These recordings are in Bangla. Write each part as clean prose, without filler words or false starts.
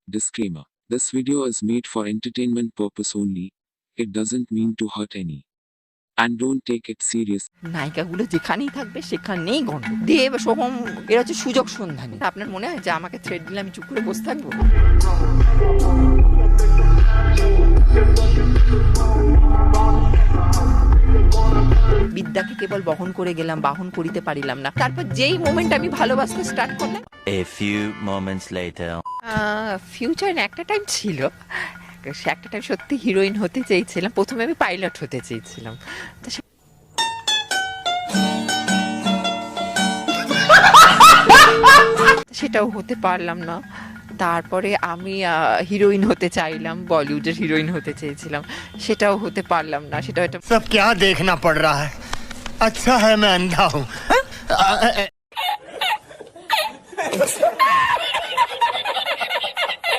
Disclaimer. This video is made for entertainment purpose only. It doesn't mean to hurt any. And don't take it serious. নায়িকাগুলো যেখানেই থাকবে সেখানেই গন্ধ দেব সোহম এরা হচ্ছে সুযোগ সন্ধানী। আপনার মনে হয় যে আমাকে থ্রেড দিলে আমি চুপ করে বসে থাকবো? বিদ্যাকে কেবল বহন করে গেলাম, বাহন করিতে পারিলাম না। তারপর যেই মোমেন্ট আমি ভালোবাসতে স্টার্ট করলাম, A few moments later. Future একটা টাইম ছিল, সে একটা টাইম সত্যি হিরোইন হতে চেয়েছিলাম। প্রথমে আমি পাইলট হতে চেয়েছিলাম, তো সেটাও হতে পারলাম না। তারপরে আমি হিরোইন হতে চাইলাম, বলিউডের হিরোইন হতে চেয়েছিলাম, সেটাও হতে পারলাম না। সেটাও একটা सब क्या देखना पड़ रहा है। अच्छा है मैं अंधा हूँ।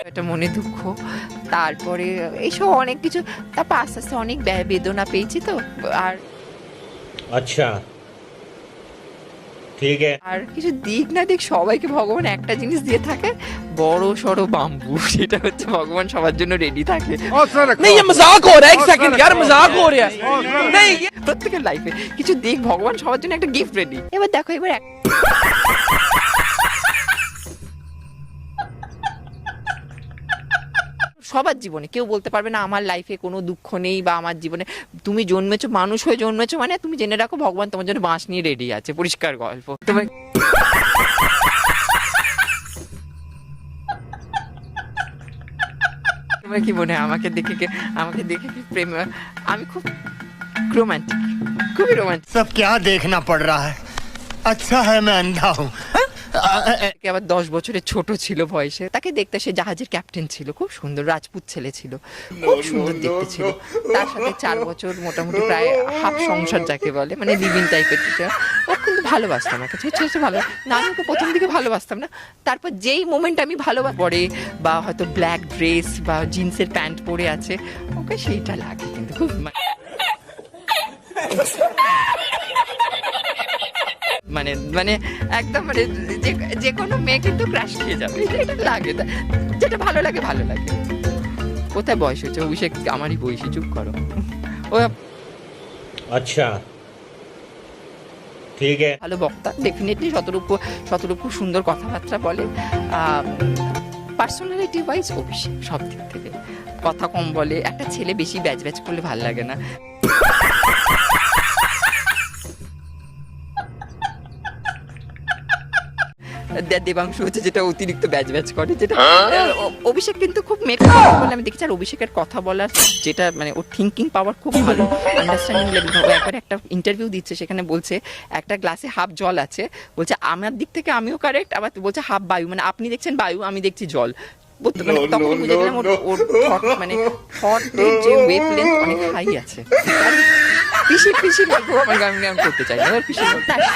একটা মনে দুঃখ। তারপরে এইসব অনেক কিছু, তারপর আস্তে আস্তে অনেক বেদনা পেয়েছি তো। আর अच्छा ठीक है। আর কিছু দিক না দিক সবাইকে ভগবান একটা জিনিস দিয়ে থাকে, বড় সড়ো বাম্বু। সেটা হচ্ছে ভগবান সবার জন্য রেডি থাকে। नहीं ये मजाक हो रहा है, एक सेकंड यार, मजाक हो रहा है। नहीं প্রত্যেকের লাইফে কিছু দিক ভগবান সবার জন্য একটা গিফট রেডি। এবার দেখো, এবার সবার জীবনে কেউ বলতে পারবে না আমার লাইফে কোনো দুঃখ নেই বা আমার জীবনে। তুমি জন্মেছো, মানুষ হয়ে জন্মেছো, মানে তুমি জেনে রাখো ভগবান তোমার জন্য বাঁশ নিয়ে রেডি আছে। পরিষ্কার গল্প। তোমার তোমার কি মনে হয় আমাকে দেখে কি প্রেম? আমি খুব রোমান্টিক, খুবই রোমান্টিক। सब क्या देखना पड़ रहा है। अच्छा है मैं अंधा हूँ। আবার 10 বছরের ছোট ছিল বয়সে, তাকে দেখতে, সে জাহাজের ক্যাপ্টেন ছিল, খুব সুন্দর রাজপুত ছেলে ছিল, খুব সুন্দর দেখতে ছিল। তার সাথে 4 বছর মোটামুটি প্রায় হাফ সংসার যাকে বলে, মানে লিভিং টাইপের টিচার। ও কিন্তু ভালোবাসতাম আমাকে, হচ্ছে ভালো না। আমি ওকে প্রথম দিকে ভালোবাসতাম না। তারপর যেই মোমেন্ট আমি পরে বা হয়তো ব্ল্যাক ড্রেস বা জিন্সের প্যান্ট পরে আছে, ওকে সেইটা লাগে কিন্তু খুব মানে মানে একদম মানে যে কোনো মেয়ে কিন্তু ক্রাশ খেয়ে যাবে, এটা লাগে। যেটা ভালো লাগে। কোথায় বয়স হচ্ছে? অভিষেক আমারই বয়সী, চুপ করো। ও अच्छा ठीक है। ভালো বক্তা, ডেফিনেটলি শতরূপ খুব সুন্দর কথাবার্তা বলে। পার্সোনালিটি ওয়াইজ অভিষেক সব দিক থেকে কথা কম বলে। একটা ছেলে বেশি ব্যাচ করলে ভালো লাগে না। দেবাংশু হচ্ছে যেটা অতিরিক্ত ব্যাচ করে, যেটা অভিষেক কিন্তু খুব মেকআপ বলে আমি দেখছি। আর অভিষেকের কথা বলার যেটা মানে ওর থিঙ্কিং পাওয়ার খুব ভালো, আন্ডারস্ট্যান্ডিং লেভেল। একবার একটা ইন্টারভিউ দিচ্ছে, সেখানে বলছে একটা গ্লাসে হাফ জল আছে, বলছে আমার দিক থেকে আমিও কারেক্ট, আবার বলছে হাফ বায়ু, মানে আপনি দেখছেন বায়ু, আমি দেখছি জল। মানে তখন বুঝে গেলাম ওর মানে থটের যে ওয়েভলেন্থ অনেক হাই আছে। পিসি গল্প আমার আমি করতে চাই না।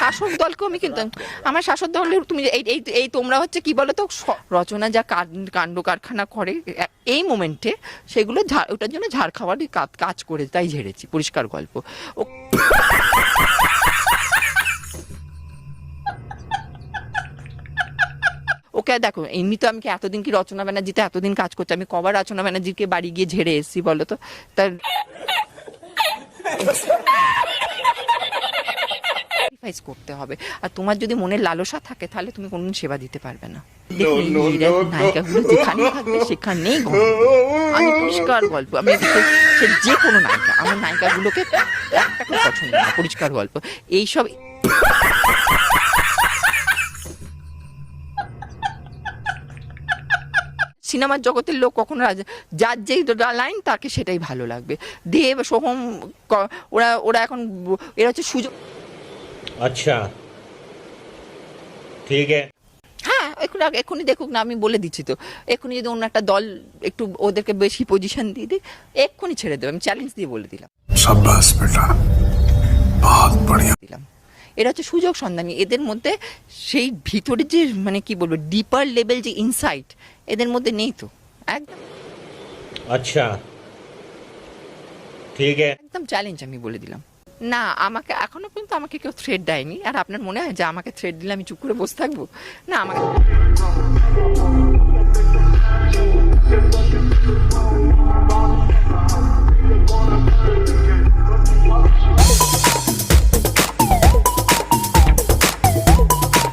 শাসক দলকেও আমি কিন্তু, আমার শাসক দলের তুমি এই তোমরা হচ্ছে কি বলো তো, রচনা যা কাণ্ড কারখানা করে এই মোমেন্টে, সেগুলো ওটার জন্য ঝাড় খাওয়ারই কাজ করে, তাই ঝেড়েছি। পরিষ্কার গল্প। ওকে দেখো, এমনি তো আমি এতদিন কি রচনা ব্যানার্জিতে এতদিন কাজ করছি, আমি কবার রচনা ব্যানার্জিকে বাড়ি গিয়ে ঝেড়ে এসেছি বলো তো? তার করতে হবে। আর তোমার যদি মনের লালসা থাকে, তাহলে তুমি কোনদিন সেবা দিতে পারবে না। নায়িকাগুলো যেখানেই থাকবে সেখানেই গন্ধ। আমি পরিষ্কার গল্প, আমি সে যে কোনো নায়িকা, আমার নায়িকাগুলোকে একটা করে পছন্দ না। পরিষ্কার গল্প। এইসব সিনেমার জগতের লোক কখনো যার যেই লাইন তাকে সেটাই ভালো লাগবে। দেব সোহম ওরা এখন এরা হচ্ছে সুযোগ। अच्छा ठीक है। হ্যাঁ, এক্ষুনি দেখুক না, আমি বলে দিচ্ছি তো। এক্ষুনি যদি অন্য একটা দল একটু ওদেরকে বেশি পজিশন দিয়ে দিই, এক্ষুনি ছেড়ে দেবে। আমি চ্যালেঞ্জ দিয়ে বলে দিলাম। शाबाश बेटा, बहुत बढ़िया। এরা হচ্ছে সুযোগ সন্ধানী। এদের মধ্যে সেই ভিতরে যে মানে কি বলবো ডিপার লেভেল যে ইনসাইট এদের মধ্যে নেই তো। একদম अच्छा ठीक है। একদম চ্যালেঞ্জ আমি বলে দিলাম। না, আমাকে এখনো পর্যন্ত আমাকে কেউ থ্রেড দেয়নি। আর আপনার মনে হয় যে আমাকে থ্রেড দিলে আমি চুপ করে বসে থাকবো? না, আমাকে